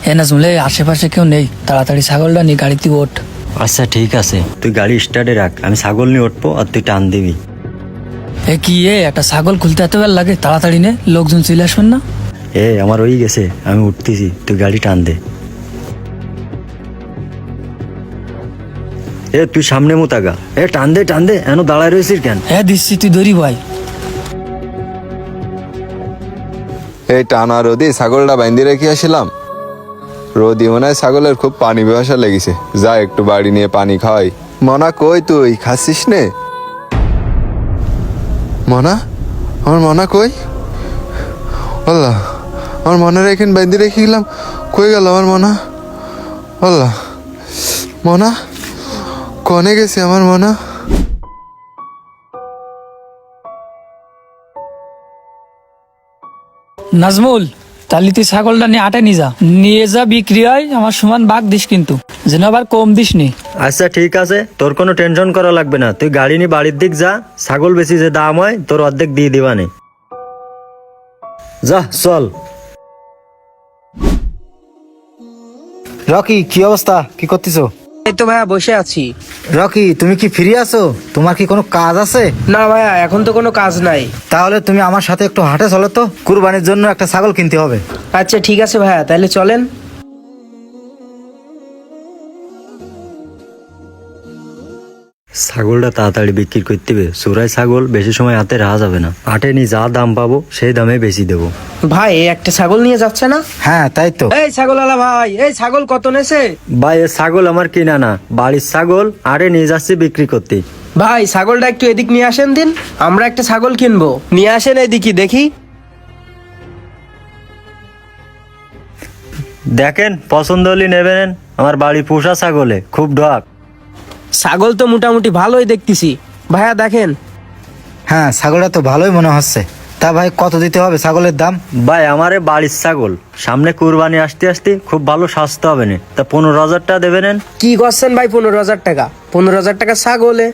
নাজমুল, আশেপাশে কেউ নেই, তাড়াতাড়ি ছাগলটা নিয়ে গাড়িতে ওঠ। আচ্ছা ঠিক আছে, তুই গাড়ি স্টার্টে রাখ, আমি ছাগল নিয়ে উঠবো আর তুই টান দিবি। কি একটা ছাগল খুলতে এত বেলা লাগে? তাড়াতাড়ি নে, লোকজন চলে আসবেন না। আমার হয়ে গেছে, আমি উঠতেছি, তুই গাড়ি টান দে। তুই সামনে মোতাগা, টান দে টান দে, এন দাঁড়ায় রয়েছিস কেন? দিচ্ছি, তুই ধরি ভাই। এই টানা রোদি ছাগলটা বাইন্ধে রেখে আসলাম। রোদি মনে হয় ছাগলের খুব পানি পিপাসা লেগেছে, যা একটু বাড়ি নিয়ে পানি খাওয়াই। মনা কই, তুই খাচ্ছিস নে? মনা, আমার মনা কই? আল্লাহ, আমার মনের এখানে বাইন্ধে রেখে গেলাম, কই গেল আমার মনা? আল্লাহ, মনা কনে গেছে আমার মনা? নাজমুল, তাহলে তুই ছাগলটা নিয়ে আটে নিয়ে যা বিক্রি হয়, আমার সমান ভাগ দিস, কিন্তু যেন আবার কম দিস নি। আচ্ছা ঠিক আছে, তোর কোনো টেনশন করা লাগবে না, তুই গাড়ি নিয়ে বাড়ির দিক যা, ছাগল বেশি যে দাম হয় তোর অর্ধেক দিয়ে দিবানে। যা চল। রকি, কি অবস্থা? কি করতেছো? এই তো ভাইয়া বসে আছি। রকি, তুমি কি ফ্রি আছো? তোমার কি কোনো কাজ আছে? না ভাইয়া, এখন তো কোনো কাজ নাই। তাহলে তুমি আমার সাথে একটু হাটে চলো তো, কুরবানির জন্য একটা ছাগল কিনতে হবে। আচ্ছা ঠিক আছে ভাইয়া, তাহলে চলেন। ছাগলটা তাড়াতাড়ি বিক্রি করতে হবে, চোরাই ছাগল বেশি সময় হাতে রাখা যাবে না। হাটে নিয়ে যা দাম পাবো সেই দামে বেশি দেবো। ভাই একটা ছাগল নিয়ে যাচ্ছে না? হ্যাঁ তাই তো। এই ছাগলওয়ালা ভাই, এই ছাগল কত নেছে? ভাই এ ছাগল আমার কিনা না, বাড়ির ছাগল, হাটে নিয়ে যাচ্ছি বিক্রি করতে। ভাই ছাগলটা একটু এদিক নিয়ে আসেন দিন, আমরা একটা ছাগল কিনবো। নিয়ে আসেন এদিকে দেখি। দেখেন পছন্দ হলে নেবেন, আমার বাড়ি পোষা ছাগলে খুব ডক। ছাগল তো মোটামুটি ভালোই দেখতেছি। ভাইয়া দেখেন। হ্যাঁ, ছাগলটা তো ভালোই মনে হচ্ছে। তা ভাই, কত দিতে হবে ছাগলের দাম? ভাই আমারে বাড়ির ছাগল, সামনে কুরবানি আসতে আসতে খুব ভালো স্বাস্থ্য হবে না, তা 15,000 টাকা দেবেন। কি করছেন ভাই? 15,000 টাকা? 15,000 টাকা ছাগলে?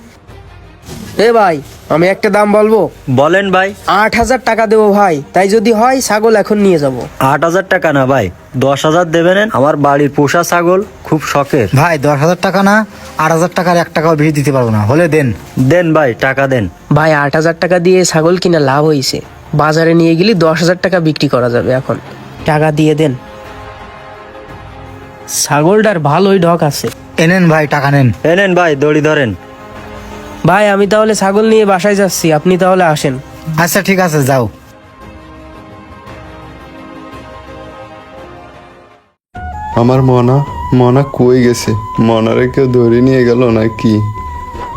এ ভাই, আমি একটা দাম বলবো। বলেন ভাই। 8,000 টাকা দেবো ভাই, তাই যদি হয় ছাগল এখন নিয়ে যাব। 8,000 টাকা না ভাই, 10,000 দেবেন, আমার বাড়ির পোষা ছাগল খুব শখের। ভাই 10,000 টাকা না, 8,000 টাকার 1 টাকাও বেশি দিতে পারবো না, হলে দেন। দেন ভাই, টাকা দেন। ভাই 8,000 টাকা দিয়ে ছাগল কিনা লাভ হয়েছে, বাজারে নিয়ে গেলে 10,000 টাকা বিক্রি করা যাবে, এখন টাকা দিয়ে দেন। ছাগলটার ভালোই ঢক আছে। এনেন ভাই, টাকা নেন। এনেন ভাই, দড়ি ধরেন। ভাই আমি তাহলে ছাগল নিয়ে বাসায় যাচ্ছি, আপনি তাহলে আসেন। আচ্ছা ঠিক আছে, যাও। আমার মনা, মনা কই গেছে? মনারে কেউ ধরে নিয়ে গেল নাকি?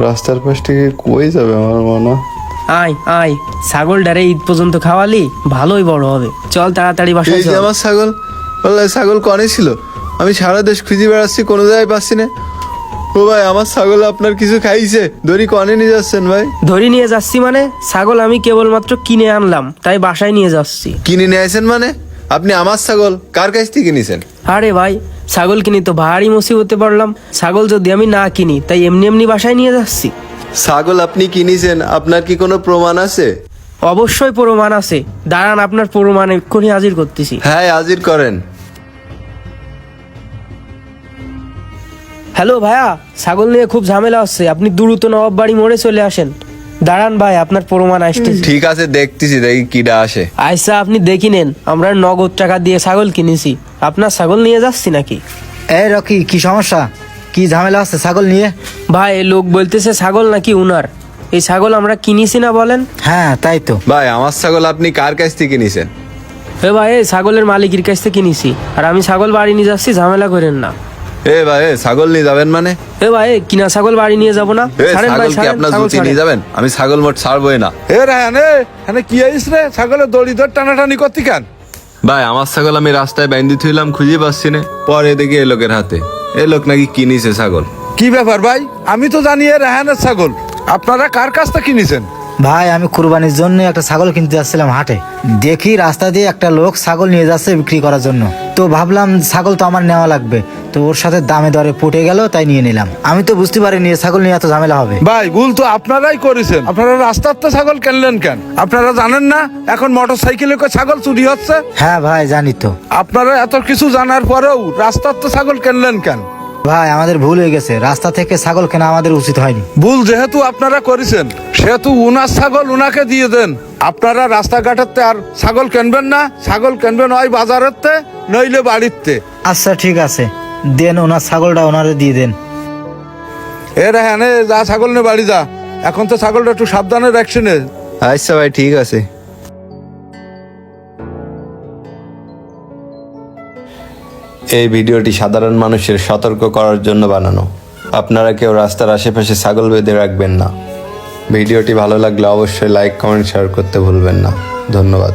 রাস্তার পাশ থেকে কই যাবে আমার মনা? আয় আয়, ছাগলটারে ঈদ পর্যন্ত খাওয়ালি ভালোই বড় হবে, চল তাড়াতাড়ি বাসায় এই যে চল। আমার ছাগল, বললে ছাগল কনে ছিল? আমি সারা দেশ খুঁজে বেড়াচ্ছি, কোনো জায়গায় পাচ্ছি না। ও ভাই, আমার ছাগল আপনার কিছু খাইছে? দড়ি কনে নিয়ে যাচ্ছেন ভাই? ধরে নিয়ে যাচ্ছি মানে? ছাগল আমি কেবলমাত্র কিনে আনলাম, তাই বাসায় নিয়ে যাচ্ছি। কিনে নিয়ে আসেন মানে? আপনি আমার ছাগল কার কাছ থেকে কিনেছেন? আরে ভাই, ছাগল কিনি তো ভারী মুসিবতে পড়লাম। ছাগল যদি আমি না কিনি, তাই এমনি এমনি বাসায় নিয়ে যাচ্ছি। ছাগল আপনি কিনেছেন, আপনার কি কোনো প্রমাণ আছে? অবশ্যই প্রমাণ আছে, দাঁড়ান আপনার প্রমাণ এক্ষুনি হাজির করতেছি। হ্যাঁ, হাজির করেন। হ্যালো ভাইয়া, ছাগল নিয়ে খুব ঝামেলা হচ্ছে, আপনি দ্রুত নবাব বাড়ি মোড়ে চলে আসেন। দাঁড়ান ভাই, আপনার প্রমাণ আসতেছে। ঠিক আছে, দেখতেছি, দেখি কিডা আসে। আচ্ছা আপনি দেখি নেন, আমরা নগদ টাকা দিয়ে ছাগল কিনেছি, আপনার ছাগল নিয়ে যাচ্ছি নাকি? এই রকি, কি সমস্যা? কি ঝামেলা আছে ছাগল নিয়ে? ভাই লোক বলতেছে ছাগল নাকি উনার। এই ছাগল আমরা কিনেছি না বলেন? হ্যাঁ তাই তো। ভাই আমার ছাগল আপনি কার কাছ থেকে কিনেছেন? এ ভাই, এই ছাগলের মালিকের কাছ থেকে কিনেছি, আর আমি ছাগল বাড়ি নিয়ে যাচ্ছি, ঝামেলা করেন না। এ ভাই, ছাগল নিয়ে যাবেন মানে? এ ভাই, কিনা ছাগল বাড়ি নিয়ে যাবো না? ছাড়েন ভাই, ছাগল কি ছাড়েন, আপনার ছাগল জুতি ছাড়েন। নিয়ে যাবেন? আমি ছাগল মোট ছাড়বই না। এ রায়হান, কি আইস রে? ছাগলের দড়ি ধর টানাটানি করতি কেন? ভাই আমার ছাগল আমি রাস্তায় বাইন্ধি থইলাম, খুঁজে পাচ্ছি না, পরে দেখি এ লোকের হাতে। এ লোক নাকি কিনেছে ছাগল। কি ব্যাপার ভাই? আমি তো জানি এ রায়হানের ছাগল, আপনারা কার কাছ থেকে কিনেছেন? ভাই আমি কুরবানির জন্য একটা ছাগল কিনতে যাচ্ছিলাম হাটে, দেখি রাস্তা দিয়ে একটা লোক ছাগল নিয়ে যাচ্ছে বিক্রি করার জন্য। তো ভাবলাম ছাগল তো আমার নেওয়া লাগবে, তো ওর সাথে দামে দরে পটে গেল, তাই নিয়ে নিলাম। আমি তো বুঝতে পারিনি এ ছাগল নিয়ে এত ঝামেলা হবে। ভাই ভুল তো আপনারাই করেছেন, আপনারা রাস্তার তো ছাগল কিনলেন কেন? আপনারা জানেন না এখন মোটর সাইকেলে করে ছাগল চুরি হচ্ছে? হ্যাঁ ভাই জানি তো। আপনারা এত কিছু জানার পরেও রাস্তার তো ছাগল কিনলেন কেন? ভাই আমাদের ভুল হয়ে গেছে, রাস্তা থেকে ছাগল কেনা আমাদের উচিত হয়নি। ভুল যেহেতু আপনারা করেছেন সেহেতু উনার ছাগল উনাকে দিয়ে দেন। আপনারা রাস্তাঘাটের আর ছাগল কিনবেন না, ছাগল কিনবেন হয় বাজারের নইলে বাড়িতে। আচ্ছা ঠিক আছে, দেন ওনার ছাগলটা ওনারে দিয়ে দেন। এ রেহানে যা ছাগল নে বাড়ি যা, এখন তো ছাগলটা একটু সাবধানে রাখছি নে। আচ্ছা ভাই ঠিক আছে। এই ভিডিওটি সাধারণ মানুষের সতর্ক করার জন্য বানানো। আপনারা কেউ রাস্তার আশেপাশে ছাগল বেঁধে রাখবেন না। ভিডিওটি ভালো লাগলে অবশ্যই লাইক, কমেন্ট, শেয়ার করতে ভুলবেন না। ধন্যবাদ।